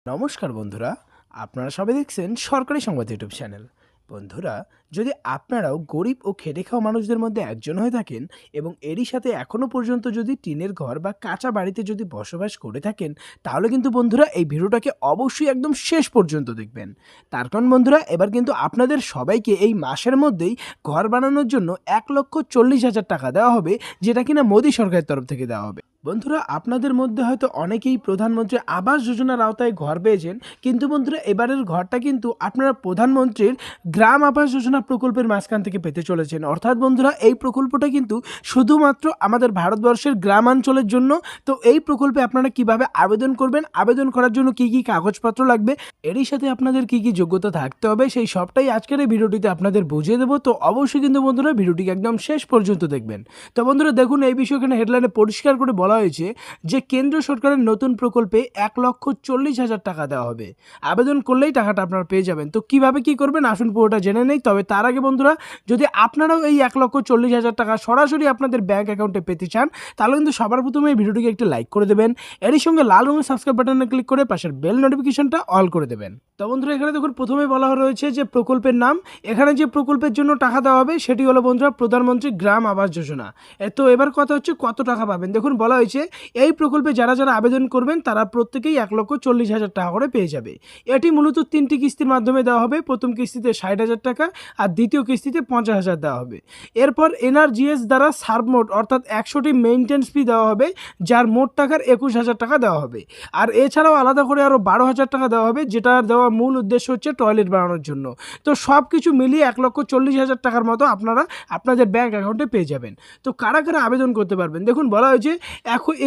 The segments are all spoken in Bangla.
নমস্কার বন্ধুরা, আপনারা সবাই দেখছেন সরকারি সংবাদ ইউটিউব চ্যানেল। বন্ধুরা, যদি আপনারাও গরিব ও খেটে খাওয়া মানুষদের মধ্যে একজন হয়ে থাকেন এবং এরই সাথে এখনও পর্যন্ত যদি টিনের ঘর বা কাঁচা বাড়িতে যদি বসবাস করে থাকেন, তাহলে কিন্তু বন্ধুরা এই ভিডিওটাকে অবশ্যই একদম শেষ পর্যন্ত দেখবেন। তার কারণ বন্ধুরা, এবার কিন্তু আপনাদের সবাইকে এই মাসের মধ্যেই ঘর বানানোর জন্য 1,40,000 টাকা দেওয়া হবে, যেটা কিনা মোদী সরকারের তরফ থেকে দেওয়া হবে। বন্ধুরা, আপনাদের মধ্যে হয়তো অনেকেই প্রধানমন্ত্রী আবাস যোজনার আওতায় ঘর পেয়েছেন, কিন্তু বন্ধুরা এবারের ঘরটা কিন্তু আপনারা প্রধানমন্ত্রীর গ্রাম আবাস যোজনা প্রকল্পের মাঝখান থেকে পেতে চলেছেন। অর্থাৎ বন্ধুরা, এই প্রকল্পটা কিন্তু শুধুমাত্র আমাদের ভারতবর্ষের গ্রামাঞ্চলের জন্য। তো এই প্রকল্পে আপনারা কিভাবে আবেদন করবেন, আবেদন করার জন্য কি কি কাগজপত্র লাগবে, এরই সাথে আপনাদের কি কি যোগ্যতা থাকতে হবে, সেই সবটাই আজকের এই ভিডিওটিতে আপনাদের বুঝিয়ে দেবো। তো অবশ্যই কিন্তু বন্ধুরা ভিডিওটিকে একদম শেষ পর্যন্ত দেখবেন। তো বন্ধুরা দেখুন, এই বিষয়ে এখানে হেডলাইনে পরিষ্কার করে বলা হয়েছে যে কেন্দ্র সরকারের নতুন প্রকল্পে 1,40,000 টাকা দেওয়া হবে। আবেদন করলেই টাকাটা আপনারা পেয়ে যাবেন। তো কিভাবে কি করবেন আসুন পুরোটা জেনে নেই। তবে তার আগে বন্ধুরা, যদি আপনারাও এই 1,40,000 টাকা সরাসরি আপনাদের ব্যাংক অ্যাকাউন্টে পেতে চান, তাহলে কিন্তু সবার প্রথমে এই ভিডিওটিকে একটি লাইক করে দেবেন। এরই সঙ্গে লাল রঙের সাবস্ক্রাইব বাটনে ক্লিক করে পাশের বেল নোটিফিকেশনটা অল করে দেবেন। তো বন্ধুরা, এখানে দেখুন প্রথমে বলা রয়েছে যে প্রকল্পের নাম। এখানে যে প্রকল্পের জন্য টাকা দেওয়া হবে সেটি হলো বন্ধুরা প্রধানমন্ত্রী গ্রাম আবাস যোজনা। তো এবার কথা হচ্ছে কত টাকা পাবেন। দেখুন বলা হয়েছে এই প্রকল্পে যারা যারা আবেদন করবেন তারা প্রত্যেকেই 1,40,000 টাকা করে পেয়ে যাবে। এটি মূলত 3টি কিস্তির মাধ্যমে দেওয়া হবে। প্রথম কিস্তিতে 60,000 টাকা আর দ্বিতীয় কিস্তিতে 50,000 দেওয়া হবে। এরপর এনআরজিএস দ্বারা সাবমোট অর্থাৎ 100টি মেইনটেন্স ফি দেওয়া হবে, যার মোট টাকার 21,000 টাকা দেওয়া হবে। আর এছাড়াও আলাদা করে আরও 12,000 টাকা দেওয়া হবে, যেটার দেওয়া মূল উদ্দেশ্য হচ্ছে টয়লেট বানানোর জন্য। তো সব কিছু মিলিয়ে 1,40,000 টাকার মতো আপনারা আপনাদের ব্যাংক অ্যাকাউন্টে পেয়ে যাবেন। তো কারা কারা আবেদন করতে পারবেন, দেখুন বলা হয়েছে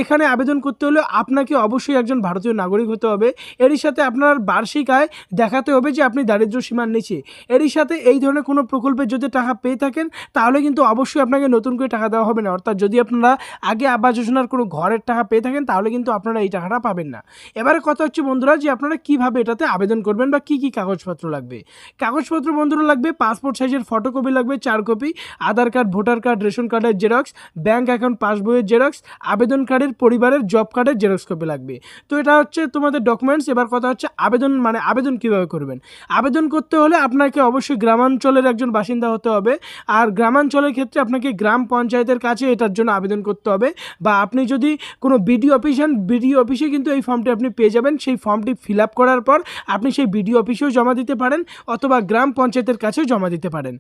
এখানে আবেদন করতে হলে আপনাকে অবশ্যই একজন ভারতীয় নাগরিক হতে হবে। এরই সাথে আপনার বার্ষিক আয় দেখাতে হবে যে আপনি দারিদ্র্য সীমার নিচে। এরই সাথে এই ধরনের কোনো প্রকল্পে যদি টাকা পেয়ে থাকেন, তাহলে কিন্তু অবশ্যই আপনাকে নতুন করে টাকা দেওয়া হবে না। অর্থাৎ যদি আপনারা আগে আবাস যোজনার কোনো ঘরের টাকা পেয়ে থাকেন, তাহলে কিন্তু আপনারা এই টাকাটা পাবেন না। এবারে কথা হচ্ছে বন্ধুরা যে আপনারা কিভাবে এটাতে আবেদন করবেন বা কি কি কাগজপত্র লাগবে। কাগজপত্র বন্ধুরা লাগবে পাসপোর্ট সাইজের ফটোকপি লাগবে 4 কপি, আধার কার্ড, ভোটার কার্ড, রেশন কার্ডের জেরক্স, ব্যাংক অ্যাকাউন্ট পাসবইয়ের জেরক্স, আবেদনকারীর পরিবারের জব কার্ডের জেরক্স কপি লাগবে। তো এটা হচ্ছে তোমাদের ডকুমেন্টস। এবার কথা হচ্ছে আবেদন কিভাবে করবেন। আবেদন করতে হলে আপনাকে অবশ্যই গ্রামাঞ্চলের একজন বাসিন্দা হতে হবে। আর গ্রামাঞ্চলের ক্ষেত্রে আপনাকে গ্রাম পঞ্চায়েতের কাছে এটার জন্য আবেদন করতে হবে। বা আপনি যদি কোনো বিডিও অফিস হন, বিডিও অফিসে কিন্তু এই ফর্মটি আপনি পেয়ে যাবেন। সেই ফর্মটি ফিল আপ করার পর আপনি সেই বিডিও অফিসেও জমা দিতে পারেন অথবা গ্রাম পঞ্চায়েতের কাছেও জমা দিতে পারেন।